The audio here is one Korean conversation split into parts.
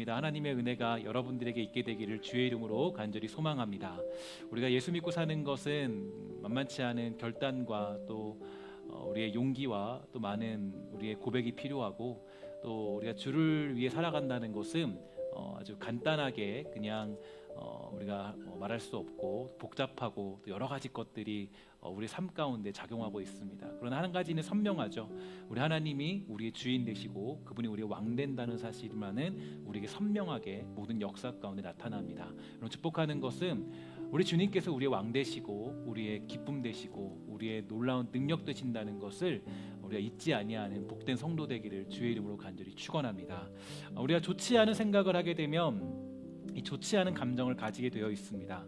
있습니다. 하나님의 은혜가 여러분들에게 있게 되기를 주의 이름으로 간절히 소망합니다. 우리가 예수 믿고 사는 것은 만만치 않은 결단과 또 우리의 용기와 또 많은 우리의 고백이 필요하고, 또 우리가 주를 위해 살아간다는 것은 아주 간단하게 그냥 우리가 말할 수 없고 복잡하고 또 여러 가지 것들이 우리 삶 가운데 작용하고 있습니다. 그러나 한 가지는 선명하죠. 우리 하나님이 우리의 주인 되시고 그분이 우리의 왕 된다는 사실만은 우리에게 선명하게 모든 역사 가운데 나타납니다. 여러분, 축복하는 것은 우리 주님께서 우리의 왕 되시고 우리의 기쁨 되시고 우리의 놀라운 능력 되신다는 것을 우리가 잊지 아니하는 복된 성도 되기를 주의 이름으로 간절히 축원합니다. 우리가 좋지 않은 생각을 하게 되면 이 좋지 않은 감정을 가지게 되어 있습니다.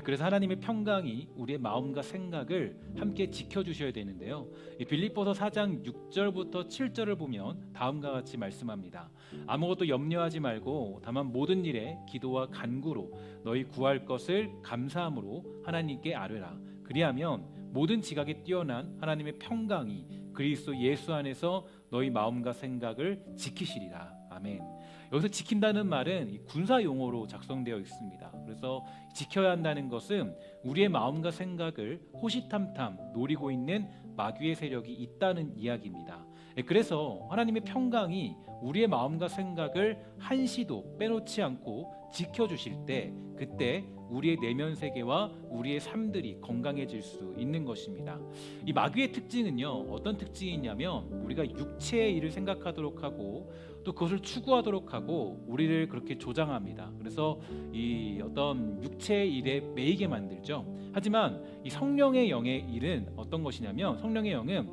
그래서 하나님의 평강이 우리의 마음과 생각을 함께 지켜주셔야 되는데요, 빌립보서 4장 6절부터 7절을 보면 다음과 같이 말씀합니다. 아무것도 염려하지 말고 다만 모든 일에 기도와 간구로 너희 구할 것을 감사함으로 하나님께 아뢰라. 그리하면 모든 지각에 뛰어난 하나님의 평강이 그리스도 예수 안에서 너희 마음과 생각을 지키시리라. 아멘. 여기서 지킨다는 말은 군사 용어로 작성되어 있습니다. 그래서 지켜야 한다는 것은 우리의 마음과 생각을 호시탐탐 노리고 있는 마귀의 세력이 있다는 이야기입니다. 그래서 하나님의 평강이 우리의 마음과 생각을 한시도 빼놓지 않고 지켜주실 때, 그때 우리의 내면 세계와 우리의 삶들이 건강해질 수 있는 것입니다. 이 마귀의 특징은요, 어떤 특징이 있냐면 우리가 육체의 일을 생각하도록 하고 또 그것을 추구하도록 하고 우리를 그렇게 조장합니다. 그래서 이 어떤 육체의 일에 매이게 만들죠. 하지만 이 성령의 영의 일은 어떤 것이냐면, 성령의 영은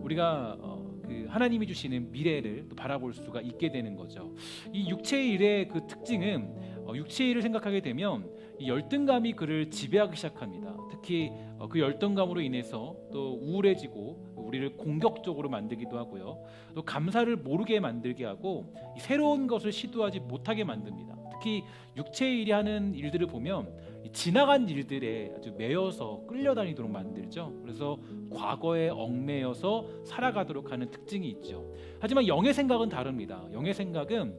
우리가 그 하나님이 주시는 미래를 또 바라볼 수가 있게 되는 거죠. 이 육체의 일의 그 특징은 육체의 일을 생각하게 되면 이 열등감이 그를 지배하기 시작합니다. 특히 그 열등감으로 인해서 또 우울해지고 우리를 공격적으로 만들기도 하고요, 또 감사를 모르게 만들게 하고 새로운 것을 시도하지 못하게 만듭니다. 특히 육체의 일이 하는 일들을 보면 지나간 일들에 아주 매여서 끌려다니도록 만들죠. 그래서 과거에 얽매여서 살아가도록 하는 특징이 있죠. 하지만 영의 생각은 다릅니다. 영의 생각은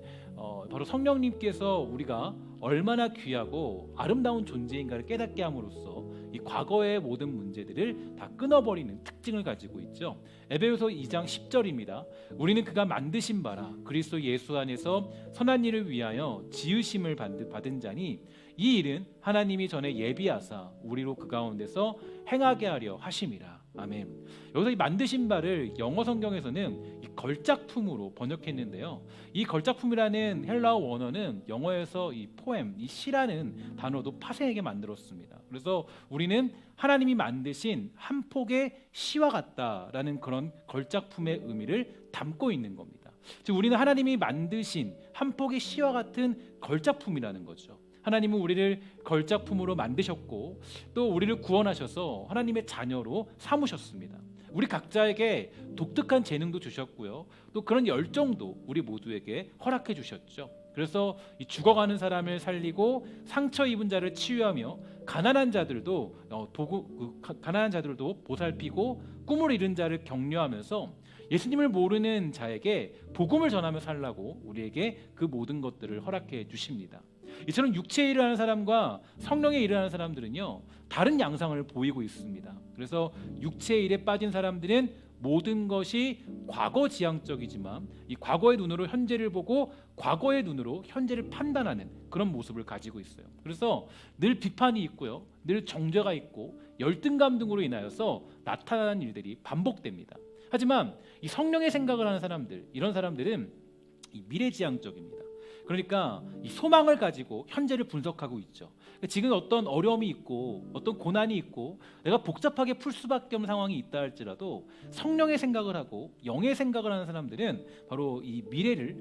바로 성령님께서 우리가 얼마나 귀하고 아름다운 존재인가를 깨닫게 함으로써 이 과거의 모든 문제들을 다 끊어버리는 특징을 가지고 있죠. 에베소서 2장 10절입니다. 우리는 그가 만드신 바라 그리스도 예수 안에서 선한 일을 위하여 지으심을 받은 자니 이 일은 하나님이 전에 예비하사 우리로 그 가운데서 행하게 하려 하심이라. 아멘. 여기서 이 만드신 바를 영어 성경에서는 이 걸작품으로 번역했는데요, 이 걸작품이라는 헬라어 원어는 영어에서 이 포엠, 이 시라는 단어도 파생하게 만들었습니다. 그래서 우리는 하나님이 만드신 한 폭의 시와 같다라는 그런 걸작품의 의미를 담고 있는 겁니다. 즉 우리는 하나님이 만드신 한 폭의 시와 같은 걸작품이라는 거죠. 하나님은 우리를 걸작품으로 만드셨고 또 우리를 구원하셔서 하나님의 자녀로 삼으셨습니다. 우리 각자에게 독특한 재능도 주셨고요, 또 그런 열정도 우리 모두에게 허락해 주셨죠. 그래서 이 죽어가는 사람을 살리고 상처 입은 자를 치유하며 가난한 자들도 보살피고 꿈을 이룬 자를 격려하면서 예수님을 모르는 자에게 복음을 전하며 살라고 우리에게 그 모든 것들을 허락해 주십니다. 이처럼 육체의 일을 하는 사람과 성령의 일을 하는 사람들은요, 다른 양상을 보이고 있습니다. 그래서 육체의 일에 빠진 사람들은 모든 것이 과거 지향적이지만 이 과거의 눈으로 현재를 보고 과거의 눈으로 현재를 판단하는 그런 모습을 가지고 있어요. 그래서 늘 비판이 있고요, 늘 정죄가 있고 열등감 등으로 인하여서 나타나는 일들이 반복됩니다. 하지만 이 성령의 생각을 하는 사람들, 이런 사람들은 이 미래지향적입니다. 그러니까 이 소망을 가지고 현재를 분석하고 있죠. 지금 어떤 어려움이 있고 어떤 고난이 있고 내가 복잡하게 풀 수밖에 없는 상황이 있다 할지라도 성령의 생각을 하고 영의 생각을 하는 사람들은 바로 이 미래를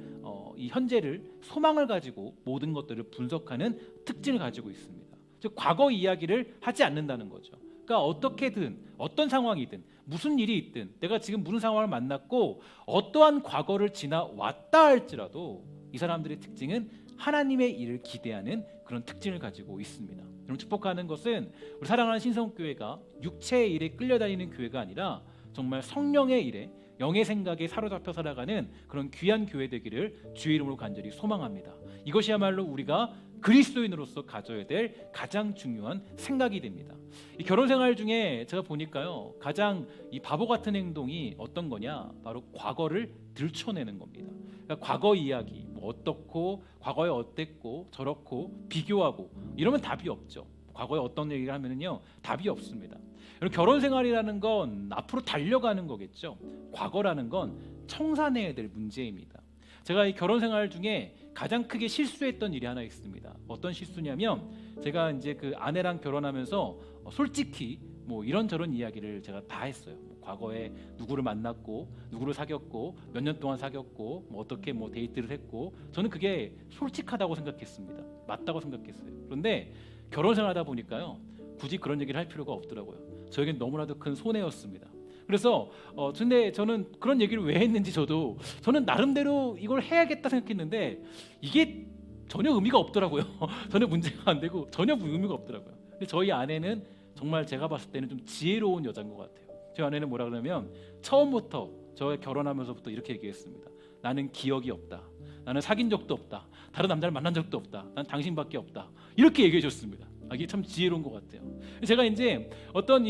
이 현재를 소망을 가지고 모든 것들을 분석하는 특징을 가지고 있습니다. 즉 과거 이야기를 하지 않는다는 거죠. 그러니까 어떻게든 어떤 상황이든 무슨 일이 있든 내가 지금 무슨 상황을 만났고 어떠한 과거를 지나왔다 할지라도 이 사람들의 특징은 하나님의 일을 기대하는 그런 특징을 가지고 있습니다. 여러분, 축복하는 것은 우리 사랑하는 신성교회가 육체의 일에 끌려다니는 교회가 아니라 정말 성령의 일에 영의 생각에 사로잡혀 살아가는 그런 귀한 교회 되기를 주의 이름으로 간절히 소망합니다. 이것이야말로 우리가 그리스도인으로서 가져야 될 가장 중요한 생각이 됩니다. 이 결혼 생활 중에 제가 보니까요, 가장 이 바보 같은 행동이 어떤 거냐, 바로 과거를 들춰내는 겁니다. 그러니까 과거 이야기, 뭐 어떻고 과거에 어땠고 저렇고 비교하고 이러면 답이 없죠. 과거에 어떤 얘기를 하면은요, 답이 없습니다. 여러분, 결혼 생활이라는 건 앞으로 달려가는 거겠죠. 과거라는 건 청산해야 될 문제입니다. 제가 이 결혼 생활 중에 가장 크게 실수했던 일이 하나 있습니다. 어떤 실수냐면, 제가 이제 그 아내랑 결혼하면서 솔직히 뭐 이런저런 이야기를 제가 다 했어요. 과거에 누구를 만났고 누구를 사귀었고 몇 년 동안 사귀었고 뭐 어떻게 뭐 데이트를 했고, 저는 그게 솔직하다고 생각했습니다. 맞다고 생각했어요. 그런데 결혼 생활하다 보니까요, 굳이 그런 얘기를 할 필요가 없더라고요. 저에겐 너무나도 큰 손해였습니다. 그래서 근데 저는 그런 얘기를 왜 했는지 저는 나름대로 이걸 해야겠다 생각했는데 이게 전혀 의미가 없더라고요. 전혀 문제가 안 되고 전혀 의미가 없더라고요. 근데 저희 아내는 정말 제가 봤을 때는 좀 지혜로운 여자인 것 같아요. 저희 아내는 뭐라 그러냐면, 처음부터 저 결혼하면서부터 이렇게 얘기했습니다. 나는 기억이 없다. 나는 사귄 적도 없다. 다른 남자를 만난 적도 없다. 난 당신밖에 없다. 이렇게 얘기해 줬습니다. 이게 참 지혜로운 것 같아요. 제가 이제 어떤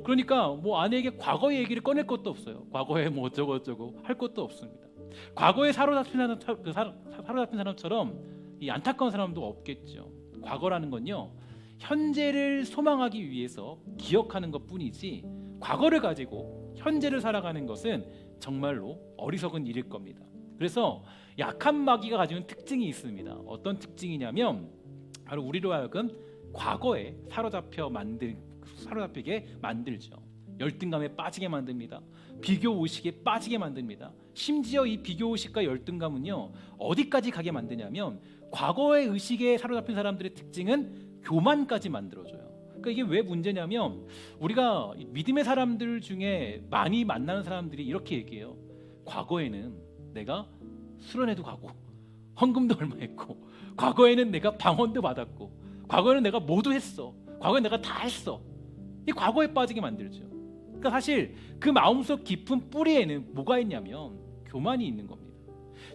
그러니까 아내에게 과거의 얘기를 꺼낼 것도 없어요. 과거에 뭐 어쩌고 할 것도 없습니다. 과거에 사로잡힌 사람처럼 이 안타까운 사람도 없겠죠. 과거라는 건요, 현재를 소망하기 위해서 기억하는 것뿐이지, 과거를 가지고 현재를 살아가는 것은 정말로 어리석은 일일 겁니다. 그래서 약한 마귀가 가지는 특징이 있습니다. 어떤 특징이냐면, 바로 우리로 하여금 과거에 사로잡히게 만들죠. 열등감에 빠지게 만듭니다. 비교 의식에 빠지게 만듭니다. 심지어 이 비교 의식과 열등감은요, 어디까지 가게 만드냐면, 과거의 의식에 사로잡힌 사람들의 특징은 교만까지 만들어줘요. 그러니까 이게 왜 문제냐면, 우리가 믿음의 사람들 중에 많이 만나는 사람들이 이렇게 얘기해요. 과거에는 내가 수련회도 가고 헌금도 얼마 했고, 과거에는 내가 방언도 받았고, 과거에는 내가 모두 했어. 과거에 내가 다 했어. 이 과거에 빠지게 만들죠. 그러니까 사실 그 마음속 깊은 뿌리에는 뭐가 있냐면 교만이 있는 겁니다.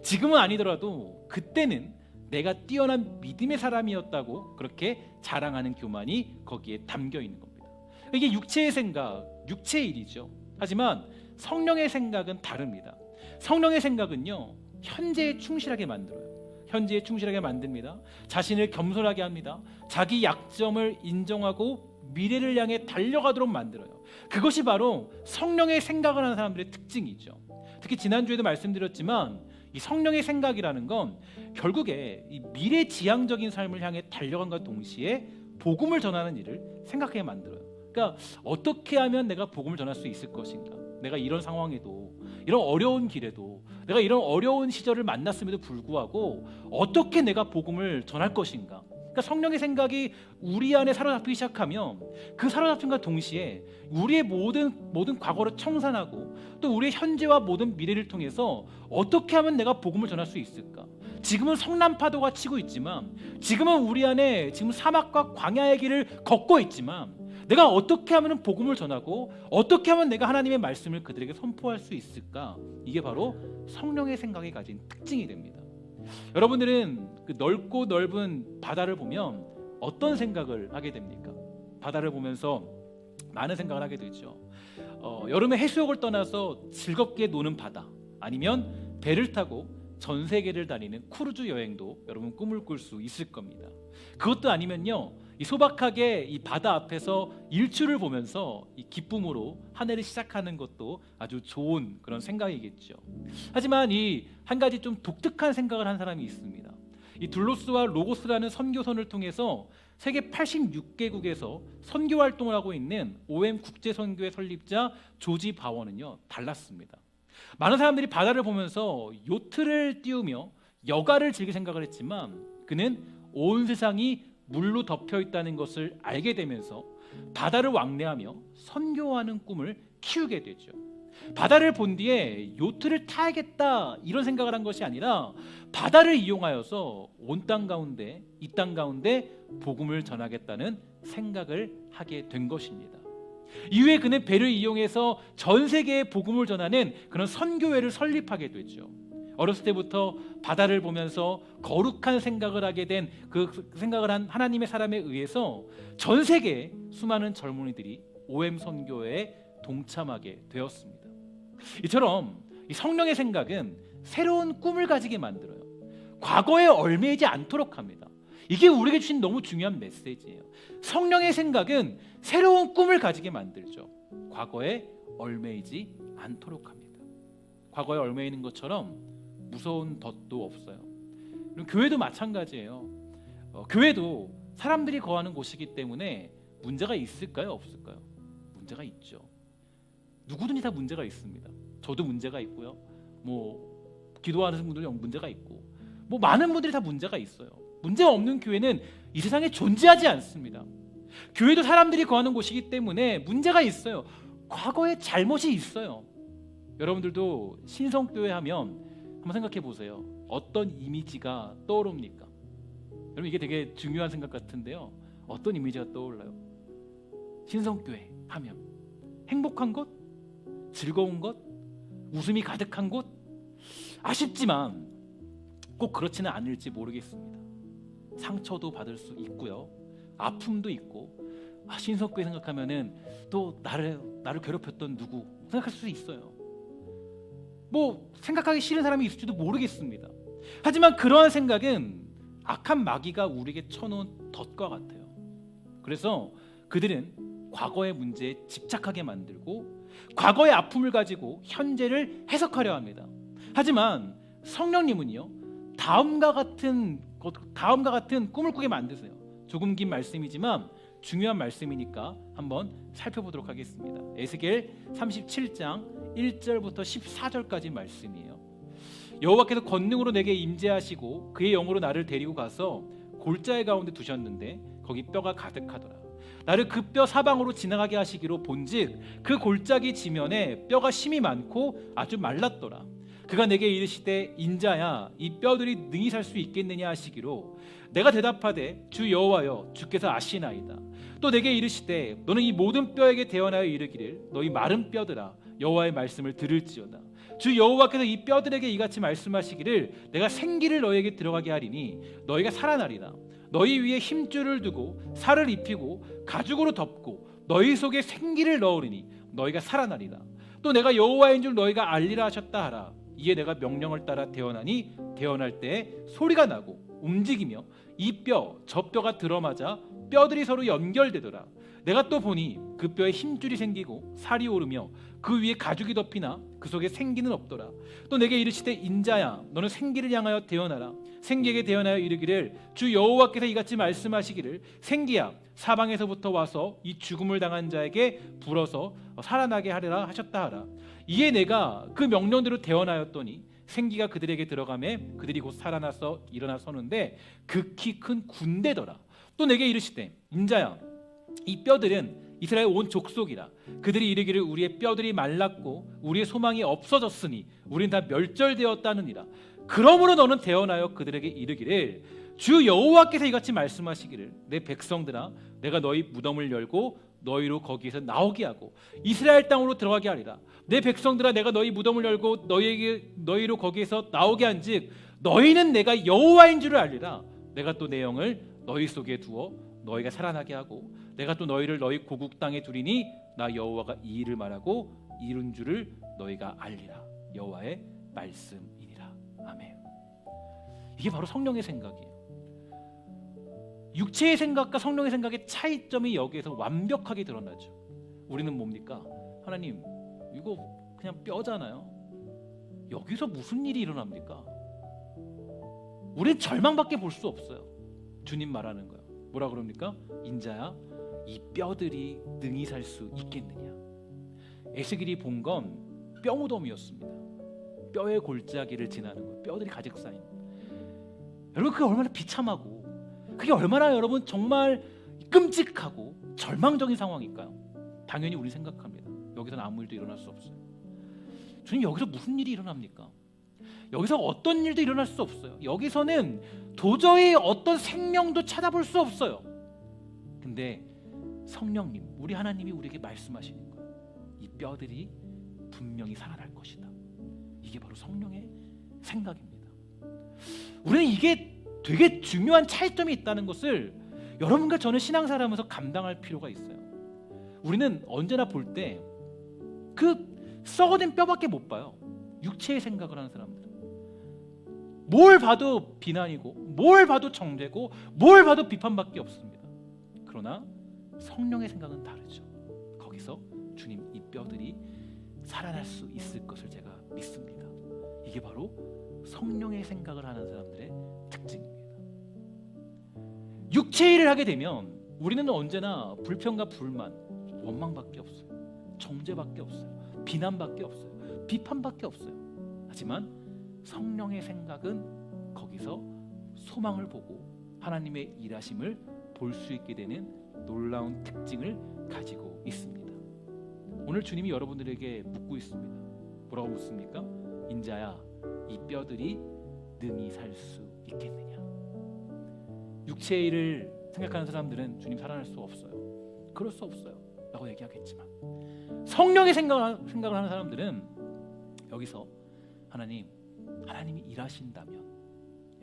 지금은 아니더라도 그때는 내가 뛰어난 믿음의 사람이었다고 그렇게 자랑하는 교만이 거기에 담겨 있는 겁니다. 이게 육체의 생각, 육체의 일이죠. 하지만 성령의 생각은 다릅니다. 성령의 생각은요, 현재에 충실하게 만들어요. 현재에 충실하게 만듭니다. 자신을 겸손하게 합니다. 자기 약점을 인정하고 미래를 향해 달려가도록 만들어요. 그것이 바로 성령의 생각을 하는 사람들의 특징이죠. 특히 지난주에도 말씀드렸지만, 이 성령의 생각이라는 건 결국에 이 미래지향적인 삶을 향해 달려간과 동시에 복음을 전하는 일을 생각하게 만들어요. 그러니까 어떻게 하면 내가 복음을 전할 수 있을 것인가, 내가 이런 상황에도, 이런 어려운 길에도, 내가 이런 어려운 시절을 만났음에도 불구하고 어떻게 내가 복음을 전할 것인가. 그러니까 성령의 생각이 우리 안에 사로잡히기 시작하면, 그 사로잡힘과 동시에 우리의 모든 과거를 청산하고, 또 우리의 현재와 모든 미래를 통해서 어떻게 하면 내가 복음을 전할 수 있을까. 지금은 성난파도가 치고 있지만, 지금은 우리 안에 지금 사막과 광야의 길을 걷고 있지만, 내가 어떻게 하면 복음을 전하고 어떻게 하면 내가 하나님의 말씀을 그들에게 선포할 수 있을까. 이게 바로 성령의 생각이 가진 특징이 됩니다. 여러분들은 그 넓고 넓은 바다를 보면 어떤 생각을 하게 됩니까? 바다를 보면서 많은 생각을 하게 되죠. 여름에 해수욕을 떠나서 즐겁게 노는 바다, 아니면 배를 타고 전 세계를 다니는 크루즈 여행도 여러분 꿈을 꿀 수 있을 겁니다. 그것도 아니면요, 이 소박하게 이 바다 앞에서 일출을 보면서 이 기쁨으로 한 해를 시작하는 것도 아주 좋은 그런 생각이겠죠. 하지만 이 한 가지 좀 독특한 생각을 한 사람이 있습니다. 이 둘로스와 로고스라는 선교선을 통해서 세계 86개국에서 선교 활동을 하고 있는 OM 국제선교회 설립자 조지 바원은요, 달랐습니다. 많은 사람들이 바다를 보면서 요트를 띄우며 여가를 즐길 생각을 했지만, 그는 온 세상이 물로 덮여 있다는 것을 알게 되면서 바다를 왕래하며 선교하는 꿈을 키우게 되죠. 바다를 본 뒤에 요트를 타야겠다 이런 생각을 한 것이 아니라, 바다를 이용하여서 온 땅 가운데, 이 땅 가운데 복음을 전하겠다는 생각을 하게 된 것입니다. 이후에 그는 배를 이용해서 전 세계에 복음을 전하는 그런 선교회를 설립하게 되죠. 어렸을 때부터 바다를 보면서 거룩한 생각을 하게 된 그 생각을 한 하나님의 사람에 의해서 전 세계에 수많은 젊은이들이 OM 선교회에 동참하게 되었습니다. 이처럼 이 성령의 생각은 새로운 꿈을 가지게 만들어요. 과거에 얽매이지 않도록 합니다. 이게 우리에게 주신 너무 중요한 메시지예요. 성령의 생각은 새로운 꿈을 가지게 만들죠. 과거에 얽매이지 않도록 합니다. 과거에 얽매이는 것처럼 무서운 덫도 없어요. 교회도 마찬가지예요. 교회도 사람들이 거하는 곳이기 때문에 문제가 있을까요? 없을까요? 문제가 있죠. 누구든지 다 문제가 있습니다. 저도 문제가 있고요. 기도하는 분들도 문제가 있고, 많은 분들이 다 문제가 있어요. 문제 없는 교회는 이 세상에 존재하지 않습니다. 교회도 사람들이 거하는 곳이기 때문에 문제가 있어요. 과거에 잘못이 있어요. 여러분들도 신성교회 하면 한번 생각해 보세요. 어떤 이미지가 떠오릅니까? 여러분, 이게 되게 중요한 생각 같은데요. 어떤 이미지가 떠올라요? 신성교회 하면 행복한 곳? 즐거운 곳? 웃음이 가득한 곳? 아쉽지만 꼭 그렇지는 않을지 모르겠습니다. 상처도 받을 수 있고요. 아픔도 있고, 신성교회 생각하면은 또 나를 괴롭혔던 누구 생각할 수 있어요. 생각하기 싫은 사람이 있을지도 모르겠습니다. 하지만 그러한 생각은 악한 마귀가 우리에게 쳐놓은 덫과 같아요. 그래서 그들은 과거의 문제에 집착하게 만들고 과거의 아픔을 가지고 현재를 해석하려 합니다. 하지만 성령님은요, 다음과 같은 꿈을 꾸게 만드세요. 조금 긴 말씀이지만 중요한 말씀이니까 한번 살펴보도록 하겠습니다. 에스겔 37장 1절부터 14절까지 말씀이에요. 여호와께서 권능으로 내게 임재하시고 그의 영으로 나를 데리고 가서 골짜기 가운데 두셨는데 거기 뼈가 가득하더라. 나를 그 뼈 사방으로 지나가게 하시기로 본즉 그 골짜기 지면에 뼈가 심이 많고 아주 말랐더라. 그가 내게 이르시되 인자야 이 뼈들이 능히 살 수 있겠느냐 하시기로 내가 대답하되 주 여호와여 주께서 아시나이다. 또 내게 이르시되 너는 이 모든 뼈에게 대언하여 이르기를 너희 마른 뼈들아 여호와의 말씀을 들을지어다. 주 여호와께서 이 뼈들에게 이같이 말씀하시기를 내가 생기를 너희에게 들어가게 하리니 너희가 살아나리라. 너희 위에 힘줄을 두고 살을 입히고 가죽으로 덮고 너희 속에 생기를 넣으리니 너희가 살아나리라. 또 내가 여호와인 줄 너희가 알리라 하셨다 하라. 이에 내가 명령을 따라 대언하니 대언할 때 소리가 나고 움직이며 이 뼈 저 뼈가 들어맞아 뼈들이 서로 연결되더라. 내가 또 보니 그 뼈에 힘줄이 생기고 살이 오르며 그 위에 가죽이 덮이나 그 속에 생기는 없더라. 또 내게 이르시되 인자야 너는 생기를 향하여 대언하라. 생기에게 대언하여 이르기를 주 여호와께서 이같이 말씀하시기를 생기야 사방에서부터 와서 이 죽음을 당한 자에게 불어서 살아나게 하리라 하셨다 하라. 이에 내가 그 명령대로 대언하였더니 생기가 그들에게 들어가매 그들이 곧 살아나서 일어나 서는데 극히 큰 군대더라. 또 내게 이르시되 인자야 이 뼈들은 이스라엘 온 족속이라. 그들이 이르기를 우리의 뼈들이 말랐고 우리의 소망이 없어졌으니 우리는 다 멸절되었다느니라. 그러므로 너는 대언하여 그들에게 이르기를 주 여호와께서 이같이 말씀하시기를 내 백성들아 내가 너희 무덤을 열고 너희로 거기에서 나오게 하고 이스라엘 땅으로 들어가게 하리라. 내 백성들아 내가 너희 무덤을 열고 너희로 거기에서 나오게 한즉 너희는 내가 여호와인 줄을 알리라. 내가 또 내 영을 너희 속에 두어 너희가 살아나게 하고 내가 또 너희를 너희 고국 땅에 두리니 나 여호와가 이 일을 말하고 이룬 줄을 너희가 알리라. 여호와의 말씀이니라. 아멘. 이게 바로 성령의 생각이에요. 육체의 생각과 성령의 생각의 차이점이 여기에서 완벽하게 드러나죠. 우리는 뭡니까? 하나님 이거 그냥 뼈잖아요. 여기서 무슨 일이 일어납니까? 우리는 절망밖에 볼 수 없어요. 주님 말하는 거예요. 뭐라 그럽니까? 인자야 이 뼈들이 능히 살 수 있겠느냐. 에스겔이 본 건 뼈무덤이었습니다. 뼈의 골짜기를 지나는 거예요. 뼈들이 가득 쌓인. 여러분 그게 얼마나 비참하고 그게 얼마나 여러분 정말 끔찍하고 절망적인 상황일까요? 당연히 우리 생각합니다. 여기서는 아무 일도 일어날 수 없어요. 주님 여기서 무슨 일이 일어납니까? 여기서 어떤 일도 일어날 수 없어요. 여기서는 도저히 어떤 생명도 찾아볼 수 없어요. 근데 성령님, 우리 하나님이 우리에게 말씀하시는 거예요. 이 뼈들이 분명히 살아날 것이다. 이게 바로 성령의 생각입니다. 우리는 이게 되게 중요한 차이점이 있다는 것을 여러분과 저는 신앙생활하면서 감당할 필요가 있어요. 우리는 언제나 볼 때 그 썩어진 뼈밖에 못 봐요. 육체의 생각을 하는 사람들은 뭘 봐도 비난이고, 뭘 봐도 정죄고, 뭘 봐도 비판밖에 없습니다. 그러나 성령의 생각은 다르죠. 거기서 주님, 이 뼈들이 살아날 수 있을 것을 제가 믿습니다. 이게 바로 성령의 생각을 하는 사람들의 특징입니다. 육체 일을 하게 되면 우리는 언제나 불평과 불만, 원망밖에 없어요. 정죄밖에 없어요. 비난밖에 없어요. 비판밖에 없어요. 하지만 성령의 생각은 거기서 소망을 보고 하나님의 일하심을 볼 수 있게 되는 놀라운 특징을 가지고 있습니다. 오늘 주님이 여러분들에게 묻고 있습니다. 뭐라고 묻습니까? 인자야, 이 뼈들이 능히 살 수 있겠느냐? 육체의 일을 생각하는 사람들은 주님 살아날 수 없어요. 그럴 수 없어요 라고 얘기하겠지만, 성령의 생각을 하는 사람들은 여기서 하나님이 일하신다면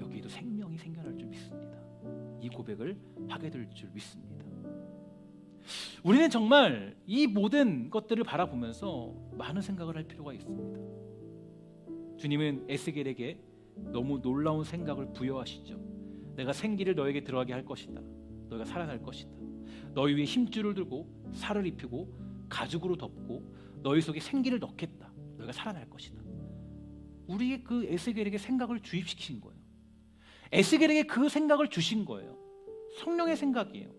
여기에도 생명이 생겨날 줄 믿습니다. 이 고백을 하게 될 줄 믿습니다. 우리는 정말 이 모든 것들을 바라보면서 많은 생각을 할 필요가 있습니다. 주님은 에스겔에게 너무 놀라운 생각을 부여하시죠. 내가 생기를 너에게 들어가게 할 것이다. 너희가 살아날 것이다. 너희 위에 힘줄을 들고 살을 입히고 가죽으로 덮고 너희 속에 생기를 넣겠다. 너희가 살아날 것이다. 우리의 그 에스겔에게 생각을 주입시킨 거예요. 에스겔에게 그 생각을 주신 거예요. 성령의 생각이에요.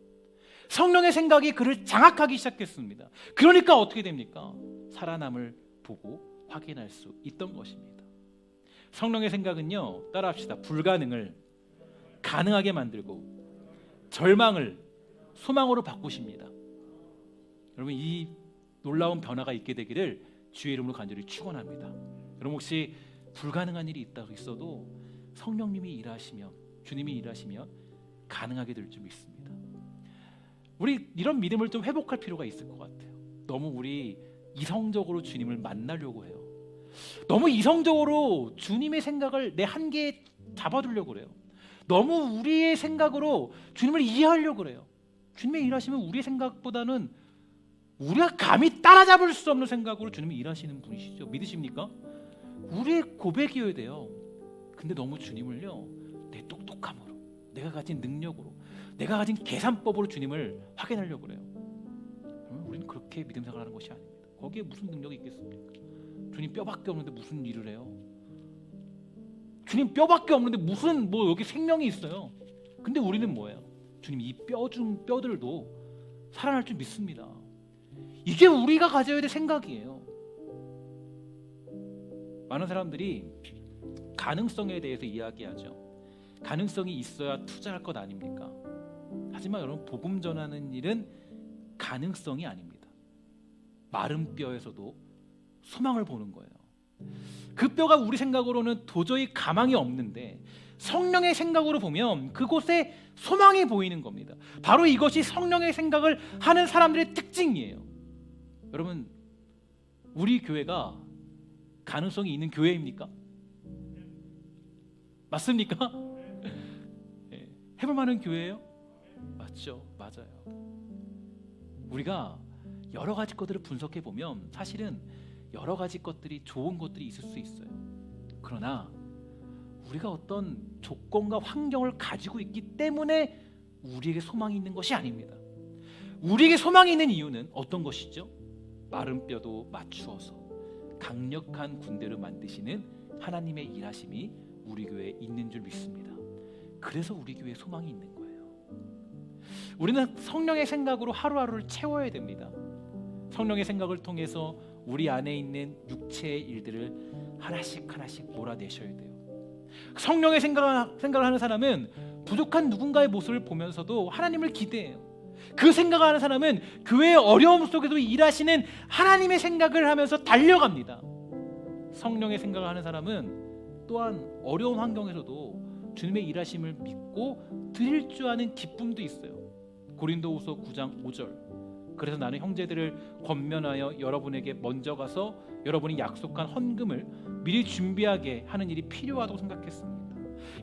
성령의 생각이 그를 장악하기 시작했습니다. 그러니까 어떻게 됩니까? 살아남을 보고 확인할 수 있던 것입니다. 성령의 생각은요, 따라합시다. 불가능을 가능하게 만들고 절망을 소망으로 바꾸십니다. 여러분, 이 놀라운 변화가 있게 되기를 주의 이름으로 간절히 축원합니다. 여러분, 혹시 불가능한 일이 있어도 성령님이 일하시면, 주님이 일하시면 가능하게 될 줄 믿습니다. 우리 이런 믿음을 좀 회복할 필요가 있을 것 같아요. 너무 우리 이성적으로 주님을 만나려고 해요. 너무 이성적으로 주님의 생각을 내 한계에 잡아두려고 그래요. 너무 우리의 생각으로 주님을 이해하려고 그래요. 주님의 일하시면 우리의 생각보다는 우리가 감히 따라잡을 수 없는 생각으로 주님이 일하시는 분이시죠. 믿으십니까? 우리의 고백이어야 돼요. 근데 너무 주님을요, 내 똑똑함으로, 내가 가진 능력으로, 내가 가진 계산법으로 주님을 확인하려고 그래요. 그러면 우리는 그렇게 믿음 생활하는 것이 아닙니다. 거기에 무슨 능력이 있겠습니까? 주님 뼈밖에 없는데 무슨 일을 해요? 주님 뼈밖에 없는데 무슨 여기 생명이 있어요. 근데 우리는 뭐예요? 주님 이 뼈 중 뼈들도 살아날 줄 믿습니다. 이게 우리가 가져야 될 생각이에요. 많은 사람들이 가능성에 대해서 이야기하죠. 가능성이 있어야 투자할 것 아닙니까? 하지만 여러분, 복음 전하는 일은 가능성이 아닙니다. 마른 뼈에서도 소망을 보는 거예요. 그 뼈가 우리 생각으로는 도저히 가망이 없는데 성령의 생각으로 보면 그곳에 소망이 보이는 겁니다. 바로 이것이 성령의 생각을 하는 사람들의 특징이에요. 여러분, 우리 교회가 가능성이 있는 교회입니까? 맞습니까? 네. 해볼 만한 교회예요? 맞죠, 맞아요. 우리가 여러 가지 것들을 분석해 보면 사실은 여러 가지 것들이 좋은 것들이 있을 수 있어요. 그러나 우리가 어떤 조건과 환경을 가지고 있기 때문에 우리에게 소망이 있는 것이 아닙니다. 우리에게 소망이 있는 이유는 어떤 것이죠? 마른 뼈도 맞추어서 강력한 군대를 만드시는 하나님의 일하심이 우리 교회에 있는 줄 믿습니다. 그래서 우리 교회에 소망이 있는 거예요. 우리는 성령의 생각으로 하루하루를 채워야 됩니다. 성령의 생각을 통해서 우리 안에 있는 육체의 일들을 하나씩 몰아내셔야 돼요. 성령의 생각을 하는 사람은 부족한 누군가의 모습을 보면서도 하나님을 기대해요. 그 생각을 하는 사람은 교회의 어려움 속에도 일하시는 하나님의 생각을 하면서 달려갑니다. 성령의 생각을 하는 사람은 또한 어려운 환경에서도 주님의 일하심을 믿고 드릴 줄 아는 기쁨도 있어요. 고린도후서 9장 5절, 그래서 나는 형제들을 권면하여 여러분에게 먼저 가서 여러분이 약속한 헌금을 미리 준비하게 하는 일이 필요하다고 생각했습니다.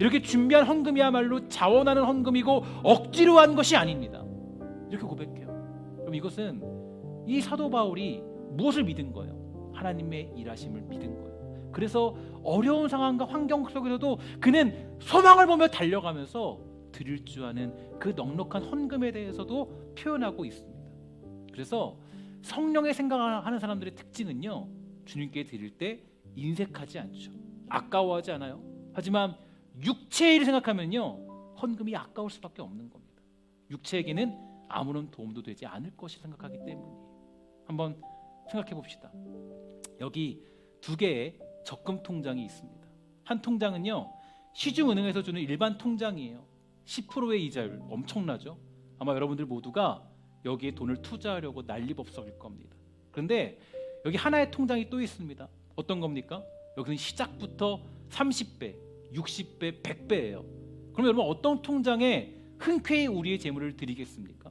이렇게 준비한 헌금이야말로 자원하는 헌금이고 억지로 한 것이 아닙니다. 이렇게 고백해요. 그럼 이것은 이 사도 바울이 무엇을 믿은 거예요? 하나님의 일하심을 믿은 거예요. 그래서 어려운 상황과 환경 속에서도 그는 소망을 보며 달려가면서 드릴 줄 아는 그 넉넉한 헌금에 대해서도 표현하고 있습니다. 그래서 성령의 생각을 하는 사람들의 특징은요, 주님께 드릴 때 인색하지 않죠. 아까워하지 않아요. 하지만 육체의 일을 생각하면요, 헌금이 아까울 수밖에 없는 겁니다. 육체에게는 아무런 도움도 되지 않을 것이 생각하기 때문이에요. 한번 생각해 봅시다. 여기 두 개의 적금 통장이 있습니다. 한 통장은요, 시중은행에서 주는 일반 통장이에요. 10%의 이자율, 엄청나죠? 아마 여러분들 모두가 여기에 돈을 투자하려고 난리법석일 겁니다. 그런데 여기 하나의 통장이 또 있습니다. 어떤 겁니까? 여기는 시작부터 30배, 60배, 100배예요. 그럼 여러분 어떤 통장에 흔쾌히 우리의 재물을 드리겠습니까?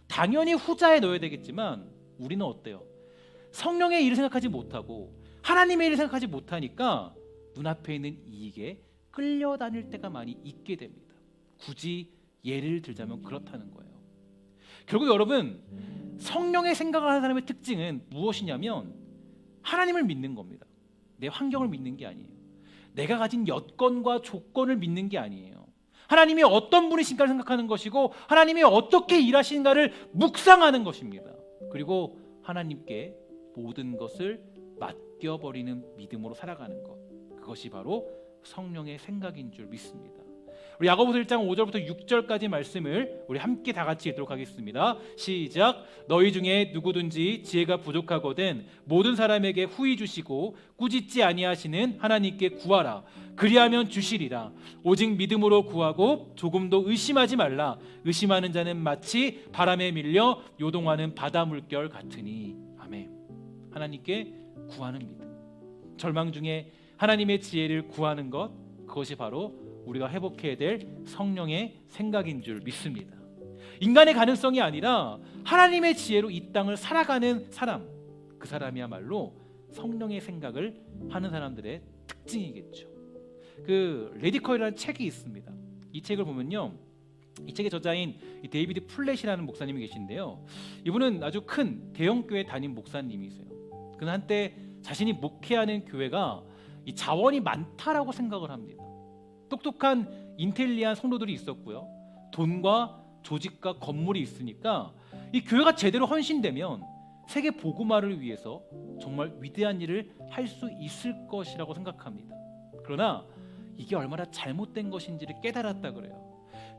당연히 후자에 넣어야 되겠지만 우리는 어때요? 성령의 일을 생각하지 못하고 하나님의 일을 생각하지 못하니까 눈앞에 있는 이익에 끌려다닐 때가 많이 있게 됩니다. 굳이 예를 들자면 그렇다는 거예요. 결국 여러분, 성령의 생각을 하는 사람의 특징은 무엇이냐면 하나님을 믿는 겁니다. 내 환경을 믿는 게 아니에요. 내가 가진 여건과 조건을 믿는 게 아니에요. 하나님이 어떤 분이신가를 생각하는 것이고 하나님이 어떻게 일하시는가를 묵상하는 것입니다. 그리고 하나님께 모든 것을 맡겨버리는 믿음으로 살아가는 것, 그것이 바로 성령의 생각인 줄 믿습니다. 우리 야고보서 1장 5절부터 6절까지 말씀을 우리 함께 다 같이 읽도록 하겠습니다. 시작. 너희 중에 누구든지 지혜가 부족하거든 모든 사람에게 후히 주시고 꾸짖지 아니하시는 하나님께 구하라. 그리하면 주시리라. 오직 믿음으로 구하고 조금도 의심하지 말라. 의심하는 자는 마치 바람에 밀려 요동하는 바다 물결 같으니. 아멘. 하나님께 구하는 믿음, 절망 중에 하나님의 지혜를 구하는 것, 그것이 바로 우리가 회복해야 될 성령의 생각인 줄 믿습니다. 인간의 가능성이 아니라 하나님의 지혜로 이 땅을 살아가는 사람, 그 사람이야말로 성령의 생각을 하는 사람들의 특징이겠죠. 그 레디컬이라는 책이 있습니다. 이 책을 보면요, 이 책의 저자인 데이비드 플랫이라는 목사님이 계신데요, 이분은 아주 큰 대형 교회 담임 목사님이세요. 그는 한때 자신이 목회하는 교회가 이 자원이 많다라고 생각을 합니다. 똑똑한 인텔리한 성도들이 있었고요, 돈과 조직과 건물이 있으니까 이 교회가 제대로 헌신되면 세계 복음화를 위해서 정말 위대한 일을 할 수 있을 것이라고 생각합니다. 그러나 이게 얼마나 잘못된 것인지를 깨달았다 그래요.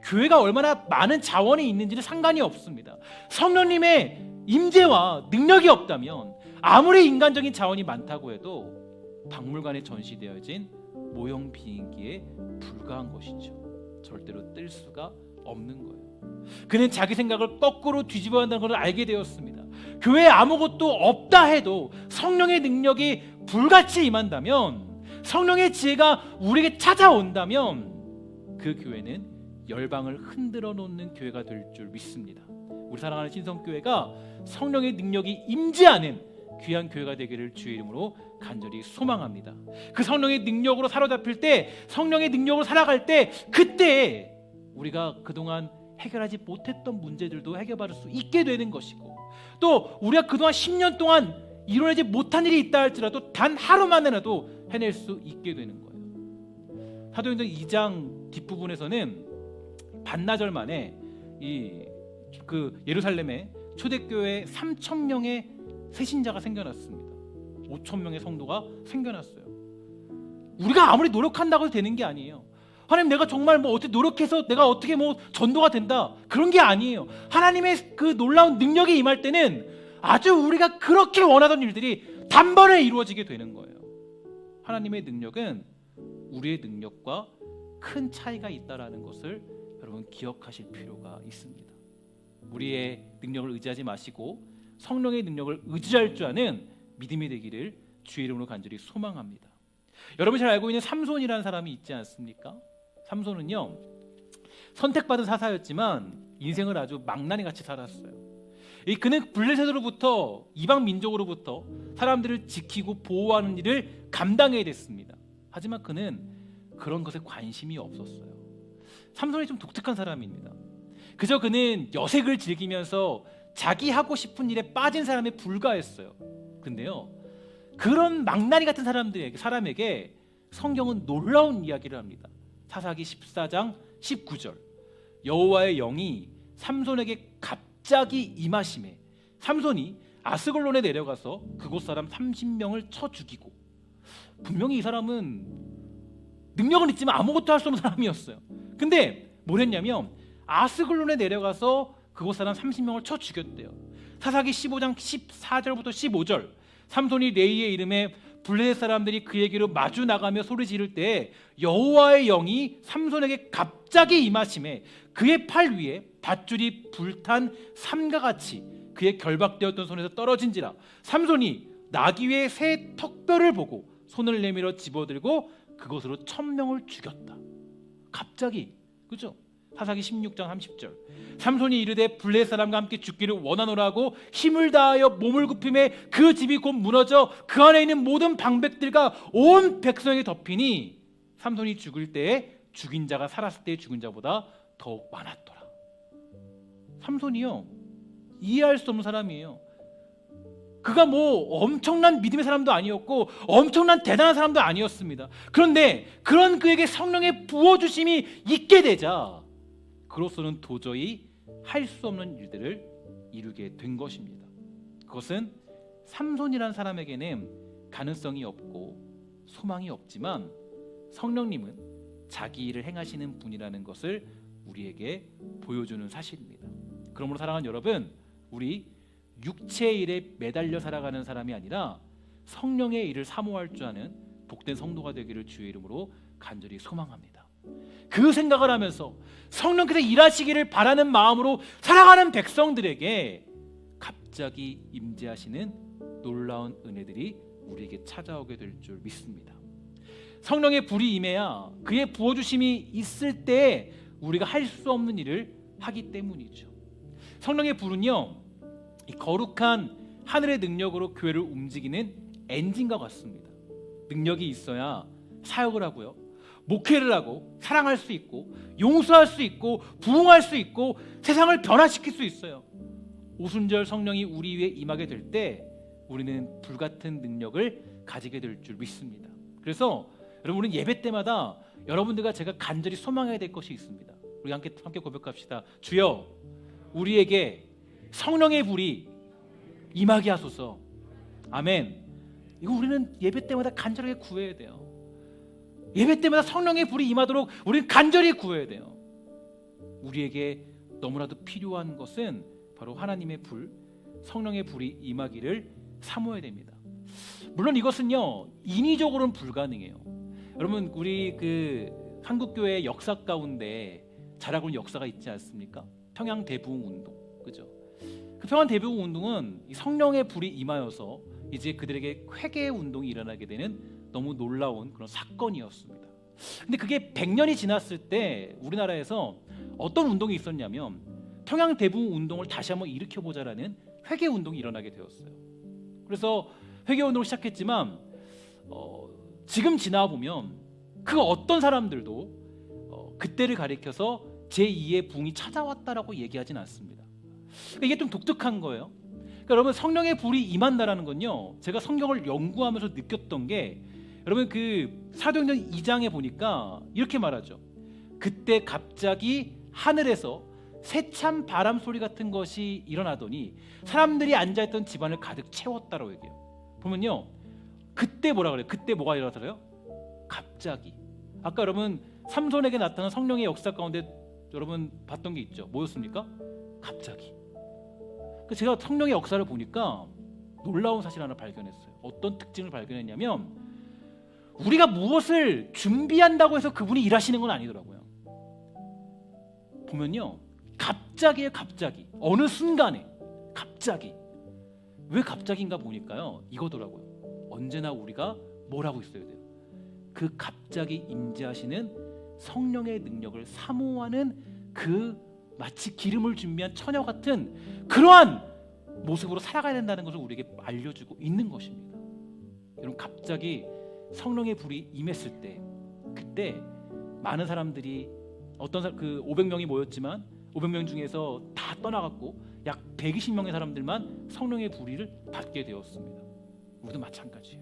교회가 얼마나 많은 자원이 있는지는 상관이 없습니다. 성령님의 임재와 능력이 없다면 아무리 인간적인 자원이 많다고 해도 박물관에 전시되어진 모형 비행기에 불과한 것이죠. 절대로 뜰 수가 없는 거예요. 그는 자기 생각을 거꾸로 뒤집어 한다는 것을 알게 되었습니다. 교회에 아무것도 없다 해도 성령의 능력이 불같이 임한다면, 성령의 지혜가 우리에게 찾아온다면 그 교회는 열방을 흔들어 놓는 교회가 될 줄 믿습니다. 우리 사랑하는 신성교회가 성령의 능력이 임재하는 귀한 교회가 되기를 주의 이름으로 간절히 소망합니다. 그 성령의 능력으로 사로잡힐 때, 성령의 능력으로 살아갈 때, 그때 우리가 그동안 해결하지 못했던 문제들도 해결받을 수 있게 되는 것이고, 또 우리가 그동안 10년 동안 이뤄내지 못한 일이 있다 할지라도 단 하루만이라도 해낼 수 있게 되는 거예요. 사도행전 2장 뒷부분에서는 반나절 만에 그 예루살렘에 초대교회 3,000명의 새신자가 생겨났습니다. 5,000명의 성도가 생겨났어요. 우리가 아무리 노력한다고 해도 되는 게 아니에요. 하나님, 내가 정말 어떻게 노력해서 내가 어떻게 전도가 된다, 그런 게 아니에요. 하나님의 그 놀라운 능력이 임할 때는 아주 우리가 그렇게 원하던 일들이 단번에 이루어지게 되는 거예요. 하나님의 능력은 우리의 능력과 큰 차이가 있다라는 것을 여러분 기억하실 필요가 있습니다. 우리의 능력을 의지하지 마시고 성령의 능력을 의지할 줄 아는 믿음이 되기를 주의 이름으로 간절히 소망합니다. 여러분 잘 알고 있는 삼손이라는 사람이 있지 않습니까? 삼손은요, 선택받은 사사였지만 인생을 아주 망나니 같이 살았어요. 그는 블레셋으로부터 이방 민족으로부터 사람들을 지키고 보호하는 일을 감당해야 됐습니다. 하지만 그는 그런 것에 관심이 없었어요. 삼손이 좀 독특한 사람입니다. 그저 그는 여색을 즐기면서 자기 하고 싶은 일에 빠진 사람에 불과했어요. 근데요, 그런 망나니 같은 사람에게 성경은 놀라운 이야기를 합니다. 사사기 14장 19절, 여호와의 영이 삼손에게 갑자기 임하심에 삼손이 아스글론에 내려가서 그곳 사람 30명을 쳐 죽이고, 분명히 이 사람은 능력은 있지만 아무것도 할 수 없는 사람이었어요. 근데 뭘 했냐면 아스글론에 내려가서 그곳 사람 30명을 쳐 죽였대요. 사사기 15장 14절부터 15절, 삼손이 레이의 이름에 블레셋 사람들이 그에게로 마주 나가며 소리 지를 때 여호와의 영이 삼손에게 갑자기 임하심에 그의 팔 위에 밧줄이 불탄 삼과 같이 그의 결박되었던 손에서 떨어진지라. 삼손이 나귀 위의 새 턱뼈를 보고 손을 내밀어 집어들고 그것으로 1000명을 죽였다. 갑자기, 그죠? 사사기 16장 30절, 삼손이 이르되 블레셋 사람과 함께 죽기를 원하노라 하고 힘을 다하여 몸을 굽힘에 그 집이 곧 무너져 그 안에 있는 모든 방백들과 온 백성에게 덮이니 삼손이 죽을 때에 죽인 자가 살았을 때의 죽은 자보다 더욱 많았더라. 삼손이요, 이해할 수 없는 사람이에요. 그가 뭐 엄청난 믿음의 사람도 아니었고 엄청난 대단한 사람도 아니었습니다. 그런데 그런 그에게 성령의 부어주심이 있게 되자 그로서는 도저히 할 수 없는 일들을 이루게 된 것입니다. 그것은 삼손이라는 사람에게는 가능성이 없고 소망이 없지만 성령님은 자기 일을 행하시는 분이라는 것을 우리에게 보여주는 사실입니다. 그러므로 사랑하는 여러분, 우리 육체의 일에 매달려 살아가는 사람이 아니라 성령의 일을 사모할 줄 아는 복된 성도가 되기를 주의 이름으로 간절히 소망합니다. 그 생각을 하면서 성령께서 일하시기를 바라는 마음으로 살아가는 백성들에게 갑자기 임재하시는 놀라운 은혜들이 우리에게 찾아오게 될 줄 믿습니다. 성령의 불이 임해야 그의 부어주심이 있을 때 우리가 할 수 없는 일을 하기 때문이죠. 성령의 불은요, 이 거룩한 하늘의 능력으로 교회를 움직이는 엔진과 같습니다. 능력이 있어야 사역을 하고요, 목회를 하고 사랑할 수 있고 용서할 수 있고 부흥할 수 있고 세상을 변화시킬 수 있어요. 오순절 성령이 우리 위에 임하게 될 때 우리는 불같은 능력을 가지게 될 줄 믿습니다. 그래서 여러분, 예배 때마다 여러분들과 제가 간절히 소망해야 될 것이 있습니다. 우리 함께 고백합시다. 주여, 우리에게 성령의 불이 임하게 하소서. 아멘. 이거 우리는 예배 때마다 간절하게 구해야 돼요. 예배 때마다 성령의 불이 임하도록 우리는 간절히 구해야 돼요. 우리에게 너무나도 필요한 것은 바로 하나님의 불, 성령의 불이 임하기를 사모해야 됩니다. 물론 이것은요, 인위적으로는 불가능해요. 여러분, 우리 한국 교회의 역사 가운데 자라고 있는 역사가 있지 않습니까? 평양 대부흥 운동, 그죠? 그 평양 대부흥 운동은 성령의 불이 임하여서 이제 그들에게 회개 운동이 일어나게 되는 너무 놀라운 그런 사건이었습니다. 근데 그게 100년이 지났을 때 우리나라에서 어떤 운동이 있었냐면 평양 대부흥 운동을 다시 한번 일으켜보자라는 회개 운동이 일어나게 되었어요. 그래서 회개 운동을 시작했지만 지금 지나 보면 그 어떤 사람들도 그때를 가리켜서 제2의 부흥이 찾아왔다라고 얘기하진 않습니다. 그러니까 이게 좀 독특한 거예요. 그러니까 여러분, 성령의 불이 임한다라는 건요, 제가 성경을 연구하면서 느꼈던 게, 여러분 사도행전 2장에 보니까 이렇게 말하죠. 그때 갑자기 하늘에서 세찬 바람 소리 같은 것이 일어나더니 사람들이 앉아있던 집안을 가득 채웠다라고 얘기해요. 보면요, 그때 뭐라 그래요? 그때 뭐가 일어나더래요? 갑자기. 아까 여러분 삼손에게 나타난 성령의 역사 가운데 여러분 봤던 게 있죠. 뭐였습니까? 갑자기. 제가 성령의 역사를 보니까 놀라운 사실 하나 발견했어요. 어떤 특징을 발견했냐면, 우리가 무엇을 준비한다고 해서 그분이 일하시는 건 아니더라고요. 보면요, 갑자기예요. 갑자기. 어느 순간에 갑자기. 왜 갑자기인가 보니까요, 이거더라고요. 언제나 우리가 뭘 하고 있어야 돼요? 그 갑자기 임재하시는 성령의 능력을 사모하는 그 마치 기름을 준비한 처녀 같은 그러한 모습으로 살아가야 된다는 것을 우리에게 알려주고 있는 것입니다. 여러분, 갑자기 성령의 불이 임했을 때, 그때 많은 사람들이 그 500명이 모였지만 500명 중에서 다 떠나갔고 약 120명의 사람들만 성령의 불의를 받게 되었습니다. 우리도 마찬가지예요.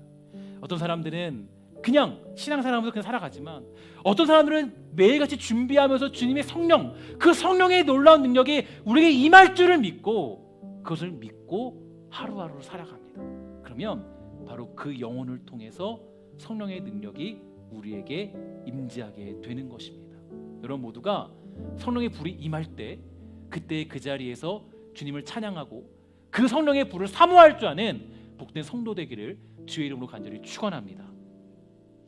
어떤 사람들은 그냥 신앙생활하면서 그냥 살아가지만 어떤 사람들은 매일같이 준비하면서 주님의 성령, 그 성령의 놀라운 능력이 우리에게 임할 줄을 믿고 그것을 믿고 하루하루를 살아갑니다. 그러면 바로 그 영혼을 통해서 성령의 능력이 우리에게 임재하게 되는 것입니다. 여러분 모두가 성령의 불이 임할 때 그때 그 자리에서 주님을 찬양하고 그 성령의 불을 사모할 줄 아는 복된 성도 되기를 주의 이름으로 간절히 축원합니다.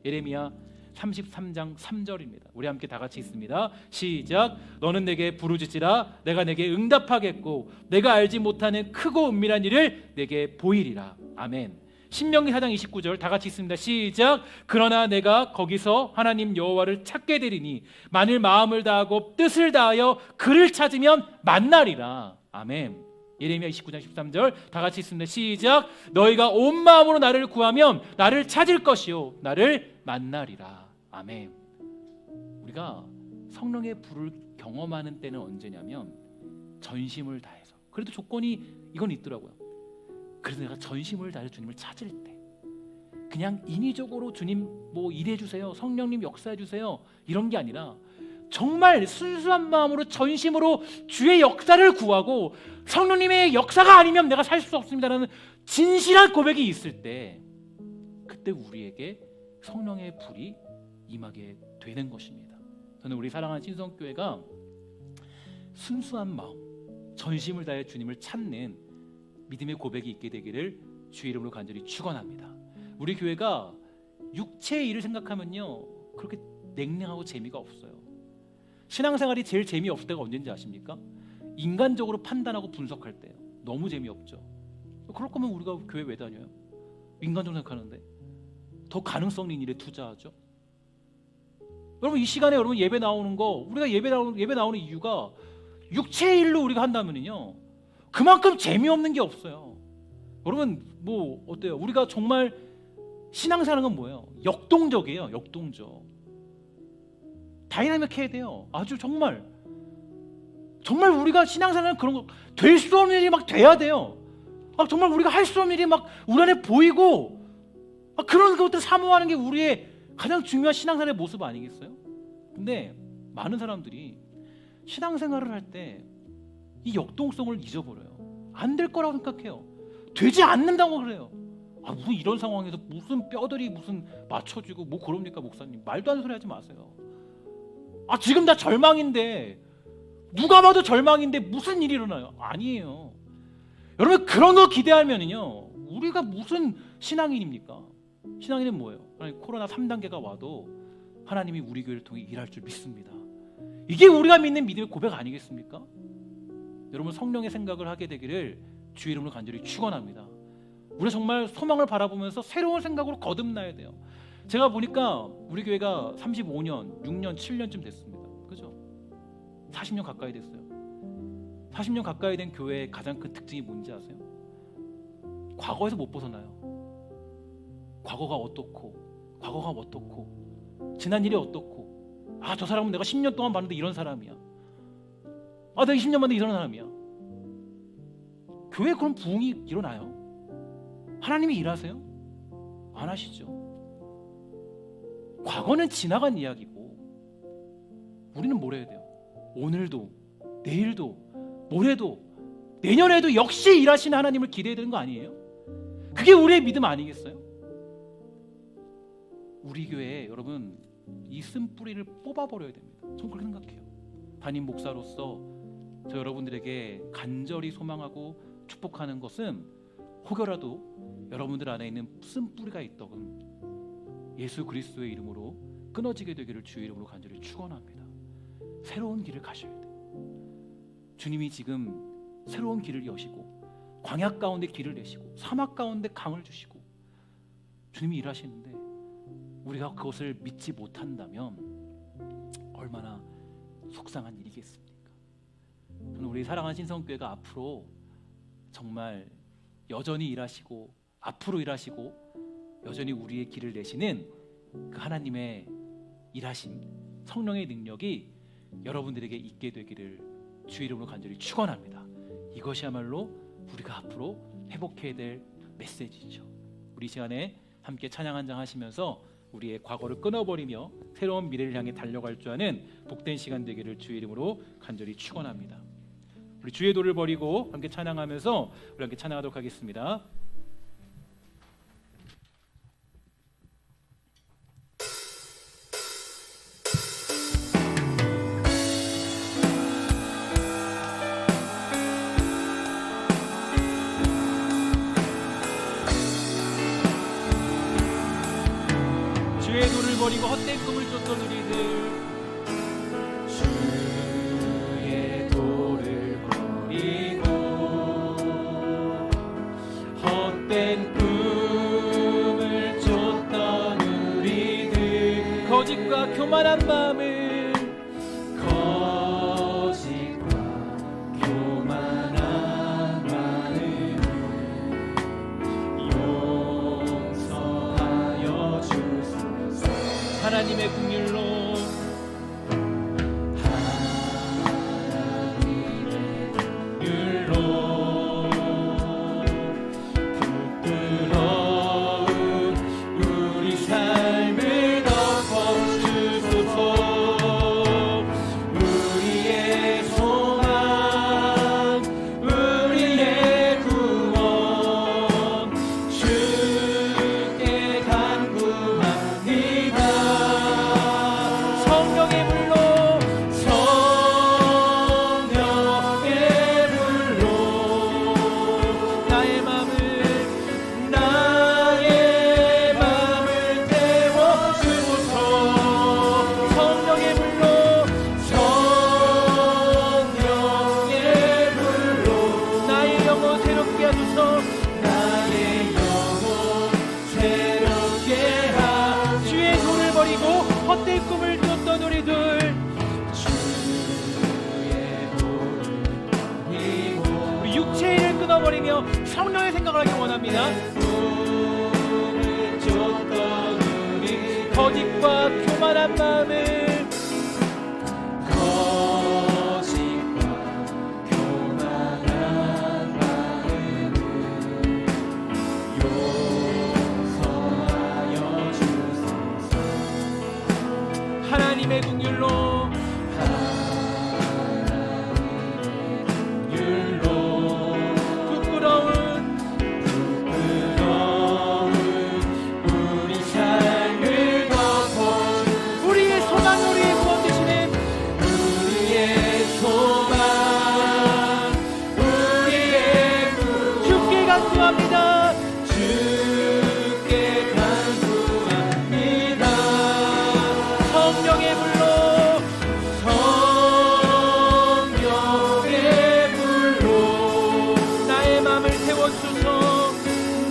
예레미야 33장 3절입니다. 우리 함께 다 같이 읽습니다. 시작. 너는 내게 부르짖으라. 내가 내게 응답하겠고 내가 알지 못하는 크고 은밀한 일을 내게 보이리라. 아멘. 신명기 4장 29절 다 같이 읽습니다. 시작. 그러나 내가 거기서 하나님 여호와를 찾게 되리니 만일 마음을 다하고 뜻을 다하여 그를 찾으면 만나리라. 아멘. 예레미야 29장 13절 다 같이 읽습니다. 시작. 너희가 온 마음으로 나를 구하면 나를 찾을 것이요 나를 만나리라. 아멘. 우리가 성령의 불을 경험하는 때는 언제냐면 전심을 다해서. 그래도 조건이 이건 있더라고요. 그래서 내가 전심을 다해서 주님을 찾을 때, 그냥 인위적으로 주님 뭐 일해 주세요, 성령님 역사해 주세요 이런 게 아니라 정말 순수한 마음으로 전심으로 주의 역사를 구하고 성령님의 역사가 아니면 내가 살 수 없습니다라는 진실한 고백이 있을 때, 그때 우리에게 성령의 불이 임하게 되는 것입니다. 저는 우리 사랑하는 신성교회가 순수한 마음, 전심을 다해 주님을 찾는 믿음의 고백이 있게 되기를 주의 이름으로 간절히 축원합니다. 우리 교회가 육체의 일을 생각하면요 그렇게 냉랭하고 재미가 없어요. 신앙생활이 제일 재미없을 때가 언제인지 아십니까? 인간적으로 판단하고 분석할 때요. 너무 재미없죠. 그럴 거면 우리가 교회 왜 다녀요? 인간적으로 생각하는데 더 가능성 있는 일에 투자하죠. 여러분 이 시간에 여러분 예배 나오는 거, 우리가 예배 나오는 이유가 육체의 일로 우리가 한다면요 그만큼 재미없는 게 없어요. 여러분 뭐 어때요? 우리가 정말 신앙생활은 건 뭐예요? 역동적이에요. 역동적. 다이나믹해야 돼요. 아주 정말 우리가 신앙생활은 그런 거 될 수 없는 일이 막 돼야 돼요. 정말 우리가 할 수 없는 일이 막 우리 안에 보이고 그런 것들을 사모하는 게 우리의 가장 중요한 신앙생활의 모습 아니겠어요? 근데 많은 사람들이 신앙생활을 할 때 이 역동성을 잊어버려요. 안 될 거라고 생각해요. 되지 않는다고 그래요. 무슨 이런 상황에서 무슨 뼈들이 무슨 맞춰지고 뭐 그럽니까 목사님? 말도 안 되는 소리 하지 마세요. 지금 다 절망인데, 누가 봐도 절망인데 무슨 일이 일어나요? 아니에요. 여러분 그런 거 기대하면은요 우리가 무슨 신앙인입니까? 신앙인은 뭐예요? 코로나 3단계가 와도 하나님이 우리 교회를 통해 일할 줄 믿습니다. 이게 우리가 믿는 믿음의 고백 아니겠습니까? 여러분 성령의 생각을 하게 되기를 주의 이름으로 간절히 축원합니다. 우리 정말 소망을 바라보면서 새로운 생각으로 거듭나야 돼요. 제가 보니까 우리 교회가 35년, 6년, 7년쯤 됐습니다. 그죠? 40년 가까이 됐어요. 40년 가까이 된 교회의 가장 큰 특징이 뭔지 아세요? 과거에서 못 벗어나요. 과거가 어떻고 지난 일이 어떻고 저 사람은 내가 10년 동안 봤는데 이런 사람이야. 내가 20년 만에 이런 사람이야. 교회에 그런 부흥이 일어나요? 하나님이 일하세요? 안 하시죠. 과거는 지나간 이야기고 우리는 뭘 해야 돼요? 오늘도, 내일도, 모레도, 내년에도 역시 일하시는 하나님을 기대해야 되는 거 아니에요? 그게 우리의 믿음 아니겠어요? 우리 교회에 여러분 이 쓴뿌리를 뽑아버려야 됩니다. 저는 그렇게 생각해요. 담임 목사로서 저 여러분들에게 간절히 소망하고 축복하는 것은 혹여라도 여러분들 안에 있는 쓴뿌리가 있다면 예수 그리스도의 이름으로 끊어지게 되기를 주의 이름으로 간절히 축원합니다. 새로운 길을 가셔야 돼요. 주님이 지금 새로운 길을 여시고 광야 가운데 길을 내시고 사막 가운데 강을 주시고 주님이 일하시는데 우리가 그것을 믿지 못한다면 얼마나 속상한 일이겠습니까? 저는 우리 사랑하는 신성교회가 앞으로 정말 여전히 일하시고 앞으로 일하시고 여전히 우리의 길을 내시는 그 하나님의 일하심, 성령의 능력이 여러분들에게 있게 되기를 주의 이름으로 간절히 축원합니다. 이것이야말로 우리가 앞으로 회복해야 될 메시지죠. 우리 시간에 함께 찬양 한 장 하시면서 우리의 과거를 끊어버리며 새로운 미래를 향해 달려갈 줄 아는 복된 시간 되기를 주의 이름으로 간절히 축원합니다. 우리 주의 도를 버리고 함께 찬양하면서 우리 함께 찬양하도록 하겠습니다. 주의 도를 버리고 헛된 꿈을 쫓던 우리들, 주의 도를 버리고 헛된 꿈을 쫓던 우리들, 거짓과 교만한 마음을, 거짓과 교만한 마음을 용서하여 주소서. 하나님의 긍휼로, 하나님의 긍휼로 부끄러운 우리 삶을 덮어주소서. 우리의 소망, 우리의 구원 주께 간구합니다. 성령의 불로, 성령의 불로 나의 맘을 태워주소서. 성령의 불로, 성령의 불로 나의 영혼 새롭게 하소서. 나의 영혼 새롭게 하. 주의 도를 버리고 헛된 꿈을 쫓던 우리들, 주의 도를 버리고 우리 육체의 일을 끊어버리며 성령의 생각을 하기 원합니다. 꿈을 쫓던 우리, 거짓과 교만한 마음을, 거짓과 교만한 마음을 용서하여 주소서. 하나님의 긍휼로, 하나님의 긍휼로 부끄러운 우리 삶을 덮어주. 우리의 소망, 우리의 구원 되시는 우리의 소망, 우리의 주께 간구합니다. 주께 간구합니다. 성령의 불로, 성령의 불로 나의 마음을 태워주소서.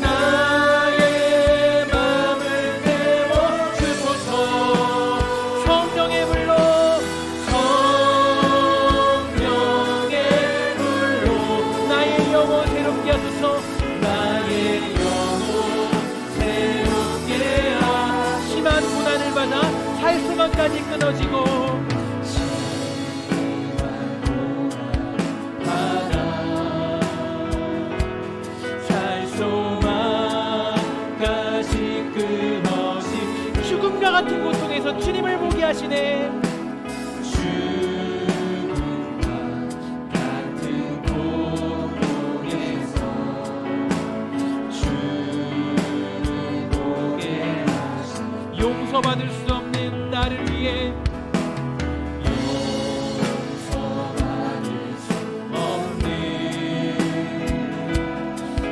나의 마음을 태워주소서. 성령의 불로, 성령의 불로 나의 영혼 새롭게 하소서. 나의 영혼 새롭게 하. 심한 고난을 받아 살 소망까지 끊어지고, 심한 고난을 받아 살 소망까지 끊어진 죽음과 같은 고통에서 주님을 보게 하시네. 죽음과 같은 고통에서 주를 보게 하시네. 용서받을 수 없는 나를 위해, 용서받을 수 없는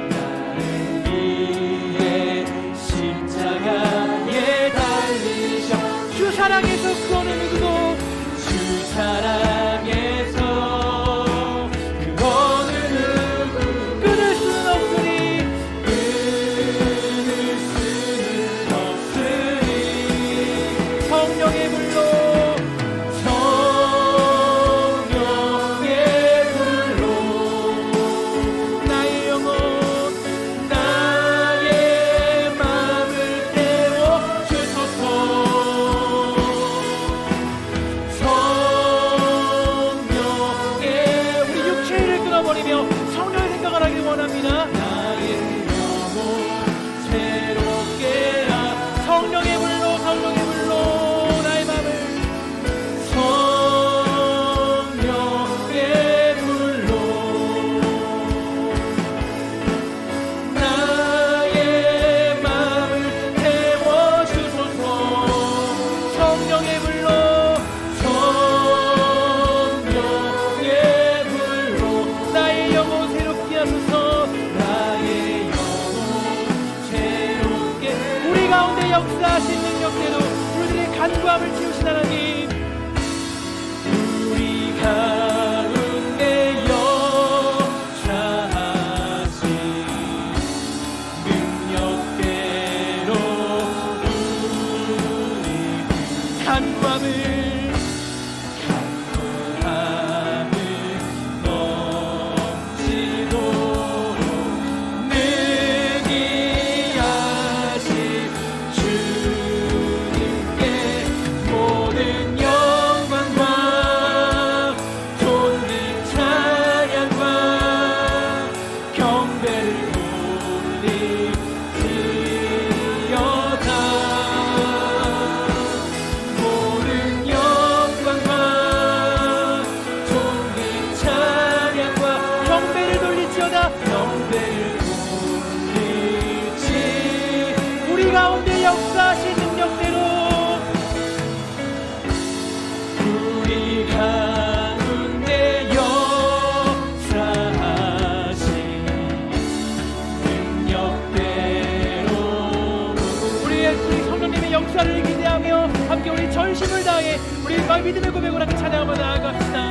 나를 위해 십자가에 달리셔. 주 사랑에서 그 어느 누구도, 주 사랑에서 그 어느 누구 끊을 수는 없으니, 끊을 수는 없으니 성령의 불로, 가운데 역사하신 능력대로 우리들의 간구함을 채우신 하나님, 우리 가운데 역사하신 능력대로 우리 간구함을 가운데 역사하신 능력대로 우리 가운데 역사하신 능력대로 우리 성령님의 역사를 기대하며 함께 우리 전심을 다해 우리 믿음의 고백을 함께 찬양하며 나아갑시다.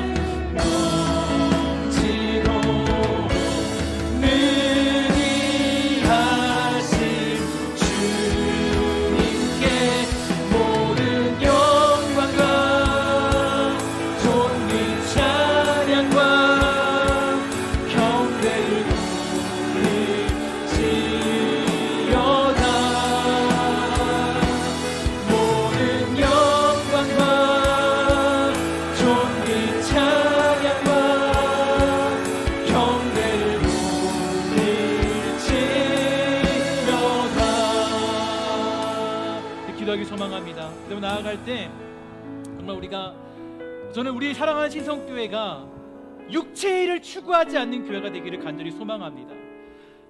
기도하기 소망합니다. 그리고 나아갈 때 정말 저는 우리 사랑하는 신성교회가 육체의 일을 추구하지 않는 교회가 되기를 간절히 소망합니다.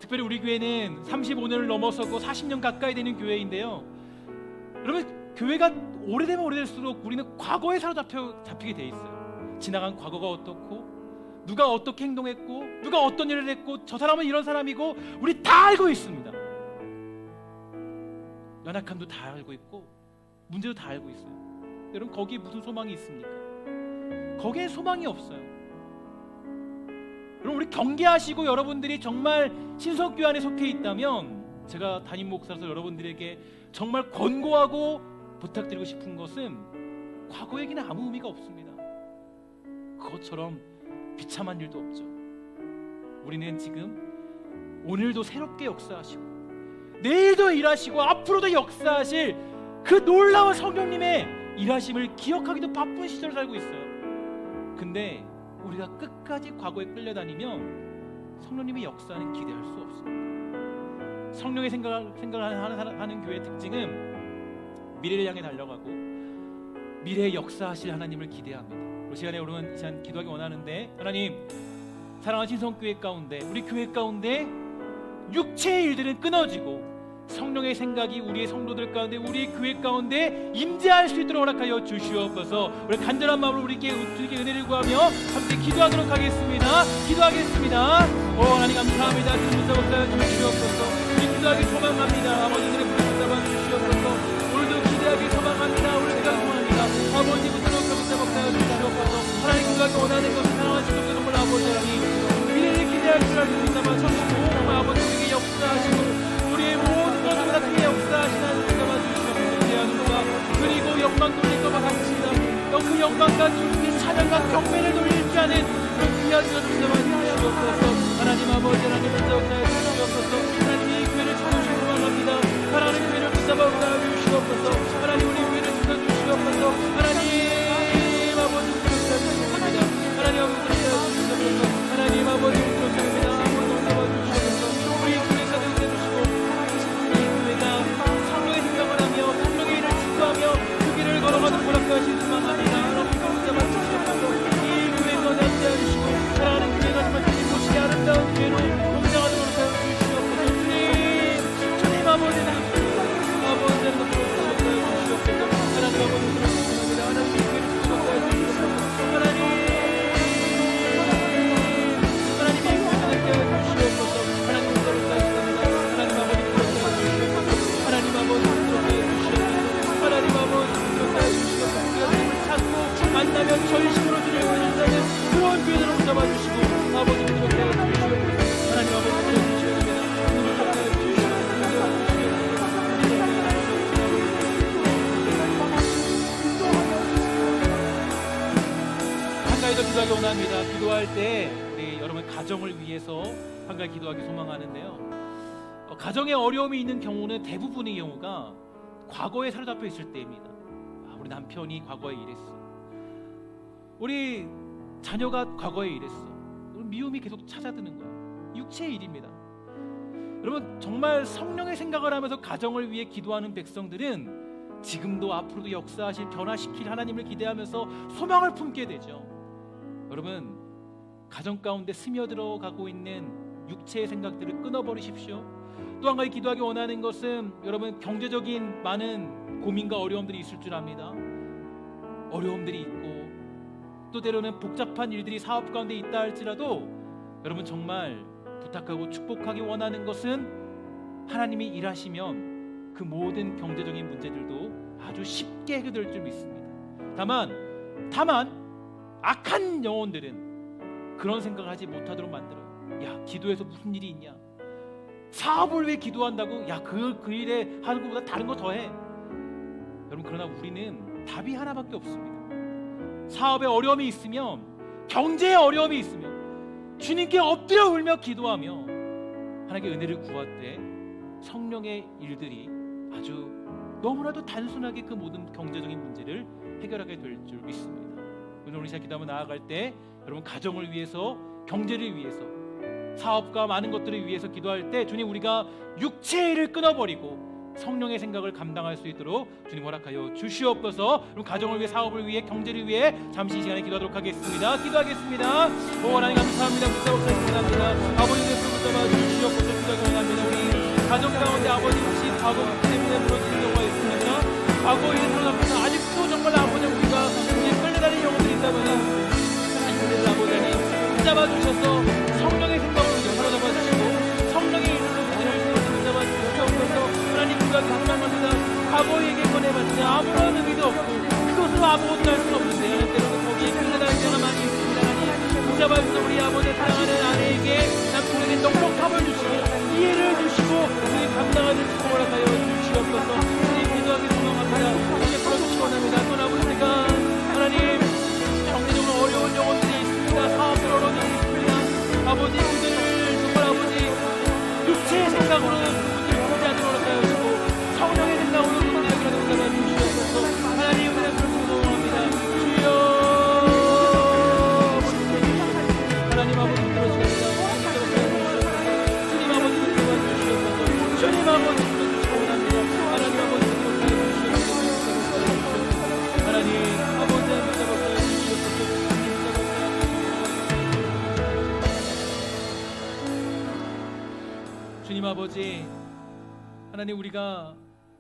특별히 우리 교회는 35년을 넘어서고 40년 가까이 되는 교회인데요. 여러분, 교회가 오래되면 오래될수록 우리는 과거에 사로잡히게 돼 있어요. 지나간 과거가 어떻고 누가 어떻게 행동했고 누가 어떤 일을 했고 저 사람은 이런 사람이고 우리 다 알고 있습니다. 연약함도 다 알고 있고 문제도 다 알고 있어요. 여러분, 거기에 무슨 소망이 있습니까? 거기에 소망이 없어요. 여러분, 우리 경계하시고 여러분들이 정말 신성교회 안에 속해 있다면 제가 담임 목사로서 여러분들에게 정말 권고하고 부탁드리고 싶은 것은 과거 얘기는 아무 의미가 없습니다. 그것처럼 비참한 일도 없죠. 우리는 지금 오늘도 새롭게 역사하시고 내일도 일하시고 앞으로도 역사하실 그 놀라운 성령님의 일하심을 기억하기도 바쁜 시절을 살고 있어요. 근데 우리가 끝까지 과거에 끌려다니면 성령님의 역사는 기대할 수 없습니다. 성령의 생각을 하는 교회의 특징은 미래를 향해 달려가고 미래에 역사하실 하나님을 기대합니다. 이 시간에 여러분, 이 시간 기도하기 원하는데, 하나님, 사랑하는 신성교회 가운데, 우리 교회 가운데 육체의 일들은 끊어지고 성령의 생각이 우리의 성도들 가운데, 우리의 교회 가운데 임재할 수 있도록 허락하여 주시옵소서. 우리 간절한 마음으로 우리께 은혜를 구하며 함께 기도하도록 하겠습니다. 기도하겠습니다. 하나님 감사합니다. 주님께서 역사하여 주시옵소서. 우리 기도하기 소망합니다. 아버지들의 부르심 잡아 주시옵소서. 오늘도 기대하기 소망합니다. 우리 기도하기 소망합니다. 아버지 붙들어 역사하여 주시옵소서. 하나님 기도하기 원하는 것을 사랑하는 주님께 정말 아버지 하나님, 미래를 기대할 줄 알고 있다만 천국 정말 아버지에게 역사하시고 우리의 모든 것을 다 크게 역사하시는 하나님을 잡아주시옵소서. 기대하는가 그리고 영광 돌릴 것과 같습니다. 그 영광과 주님의 찬양과 경배를 돌릴 줄 아는 그 귀한 것을 잡아주시옵소서. 하나님 아버지, 하나님을 역사해 주시옵소서. 하나님이 이 교회를 찾으시기 원합니다. 하나님 교회를 붙잡아 주시옵소서. 하나님 우리 교회를 지켜주시옵소서. 하나님 아버지 역사해 주시옵소서. 하나님 아버지 역사해 주시옵소서. 하나님 아버지 역사합니다. 아버지 잡아주시옵소서. 우리 교회에서 응해주시고 이 교회가 성령의 생각을 하며 성령의 일을 추구하며 그 길을 걸어가는 보람과 신수만합니다. 하나님 잡아주시옵소서. 이 교회에서 남자해주시고 사랑하는 교회가 정말 멋지게 아름다운 교회로 성장하도록 하여주시옵소서. 주님 아버지 아버지는 주시옵소서. 하나님 아버지 주시옵소서. 하나님 교회를 주시옵소서. 하나님 아니면 전심으로 주님을 부르신다는 그런 교회들을 붙잡아 주시고 아버지 그렇게 하여 주시옵소서. 하나님 아버지 부르시옵소서. 한가위도 기도하기 원합니다. 기도할 때 우리 여러분 가정을 위해서 한가위 기도하기 소망하는데요. 가정에 어려움이 있는 경우는 대부분의 경우가 과거에 사로잡혀 있을 때입니다. 우리 남편이 과거에 이랬어, 우리 자녀가 과거에 이랬어, 미움이 계속 찾아드는 거예요. 육체의 일입니다. 여러분 정말 성령의 생각을 하면서 가정을 위해 기도하는 백성들은 지금도 앞으로도 역사하실 변화시킬 하나님을 기대하면서 소망을 품게 되죠. 여러분 가정 가운데 스며들어 가고 있는 육체의 생각들을 끊어버리십시오. 또 한 가지 기도하기 원하는 것은 여러분 경제적인 많은 고민과 어려움들이 있을 줄 압니다. 어려움들이 있고 또 때로는 복잡한 일들이 사업 가운데 있다 할지라도 여러분 정말 부탁하고 축복하기 원하는 것은 하나님이 일하시면 그 모든 경제적인 문제들도 아주 쉽게 해결될 줄 믿습니다. 다만 악한 영혼들은 그런 생각을 하지 못하도록 만들어요. 야, 기도해서 무슨 일이 있냐, 사업을 왜 기도한다고, 야, 그 일에 하는 것보다 다른 거 더 해. 여러분 그러나 우리는 답이 하나밖에 없습니다. 사업에 어려움이 있으면, 경제에 어려움이 있으면 주님께 엎드려 울며 기도하며 하나님께 은혜를 구할 때 성령의 일들이 아주 너무나도 단순하게 그 모든 경제적인 문제를 해결하게 될 줄 믿습니다. 오늘 우리 시작 기도하며 나아갈 때 여러분 가정을 위해서, 경제를 위해서, 사업과 많은 것들을 위해서 기도할 때 주님 우리가 육체의 일을 끊어버리고 성령의 생각을 감당할 수 있도록 주님 허락하여 주시옵소서. 그럼 가정을 위해, 사업을 위해, 경제를 위해 잠시 이 시간에 기도하도록 하겠습니다. 기도하겠습니다. 오 하나님 감사합니다. 붙잡아 주시옵소서. 아버지의 손 붙잡아 주시옵소서. 기도하기 원합니다. 우리 가정 가운데 아버지 혹시 과거 때문에 무너지는 경우가 있습니다. 과거 일을 들어가면서 아직도 정말 아버지 우리가 끌려다니는 영혼들이 있다면 하나님 아버지 붙잡아 주셔서 성령의 생각으로 사로잡아 주시고 성령의 일으로 붙잡아 주시옵소서. 하나님 우리가 감사합니다. 과거 얘기 꺼내봤자 아무런 의미도 없고 그것으로 아무것도 할 수 없는데 때로는 거기에 끌려다니는 자가 많이 있습니다. 하나님 붙잡아 주셔서 우리 아버지 사랑하는 아내에게 남편에게 넉넉함을 주시고 이해를 주시고 우리 감당하는 축복을 하여 주시옵소서. 우리 기도하기 소망합니다. 함께 풀어주시기 원합니다. 또 아버지가 하나님 경제적으로 어려운 영혼들이 있습니다. 사업으로 어려운 일이 있습니다. 아버지 그들을 정말 아버지 육체의 생각으로 그들을 보지 않도록 하여 주시고 성령의 생각으로 그들에게 감당해 주시옵소서. 하나님 은혜 주시기 소망합니다. 주여 하나님 아버지 들어주십니다. 주님 아버지 들어주시옵소서. 주님 아버지 들어주시기 원합니다. 하나님 아버지 들어주시옵소서. 하나님 아버지 붙잡아서 주시옵소서. 주님 아버지 하나님 우리가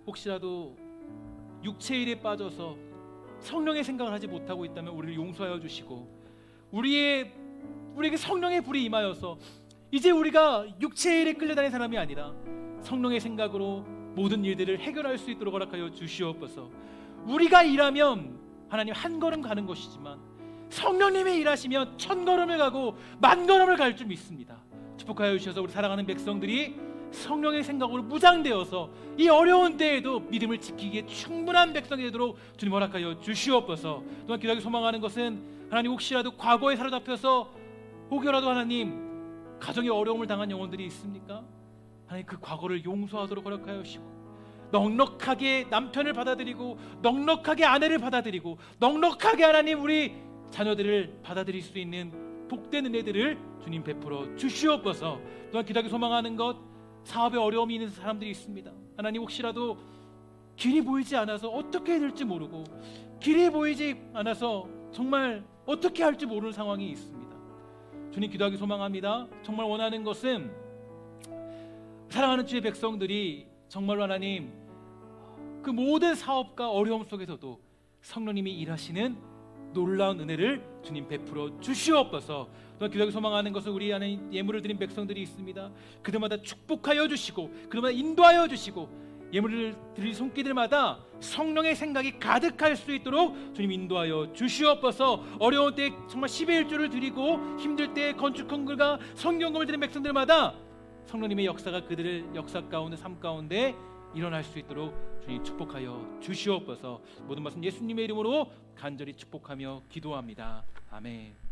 혹시라도 육체의 일에 빠져서 성령의 생각을 하지 못하고 있다면 우리를 용서하여 주시고 우리에게 성령의 불이 임하여서 이제 우리가 육체의 일에 끌려다니는 사람이 아니라 성령의 생각으로 모든 일들을 해결할 수 있도록 허락하여 주시옵소서. 우리가 일하면 하나님 한 걸음 가는 것이지만 성령님이 일하시면 1000걸음을 가고 10,000걸음을 갈 줄 믿습니다. 축복하여 주셔서 우리 사랑하는 백성들이 성령의 생각으로 무장되어서 이 어려운 때에도 믿음을 지키기에 충분한 백성이 되도록 주님 허락하여 주시옵소서. 또한 기도하기 소망하는 것은 하나님 혹시라도 과거에 사로잡혀서 혹여라도 하나님 가정에 어려움을 당한 영혼들이 있습니까? 하나님 그 과거를 용서하도록 허락하여 주시고 넉넉하게 남편을 받아들이고 넉넉하게 아내를 받아들이고 넉넉하게 하나님 우리 자녀들을 받아들일 수 있는 복된 은혜들을 주님 베풀어 주시옵소서. 또한 기도하기 소망하는 것 사업에 어려움이 있는 사람들이 있습니다. 하나님 혹시라도 길이 보이지 않아서 어떻게 해야 될지 모르고 길이 보이지 않아서 정말 어떻게 할지 모르는 상황이 있습니다. 주님 기도하기 소망합니다. 정말 원하는 것은 사랑하는 주의 백성들이 정말로 하나님 그 모든 사업과 어려움 속에서도 성령님이 일하시는 놀라운 은혜를 주님 베풀어 주시옵소서. 또한 기도하기 소망하는 것은 우리 안에 예물을 드린 백성들이 있습니다. 그들마다 축복하여 주시고 그들마다 인도하여 주시고 예물을 드릴 손길들마다 성령의 생각이 가득할 수 있도록 주님 인도하여 주시옵소서. 어려운 때 정말 10의 1조를 드리고 힘들 때 건축헌금과 성경금을 드린 백성들마다 성령님의 역사가 그들의 역사 가운데 삶 가운데 일어날 수 있도록 주님 축복하여 주시옵소서. 모든 말씀 예수님의 이름으로 간절히 축복하며 기도합니다. 아멘.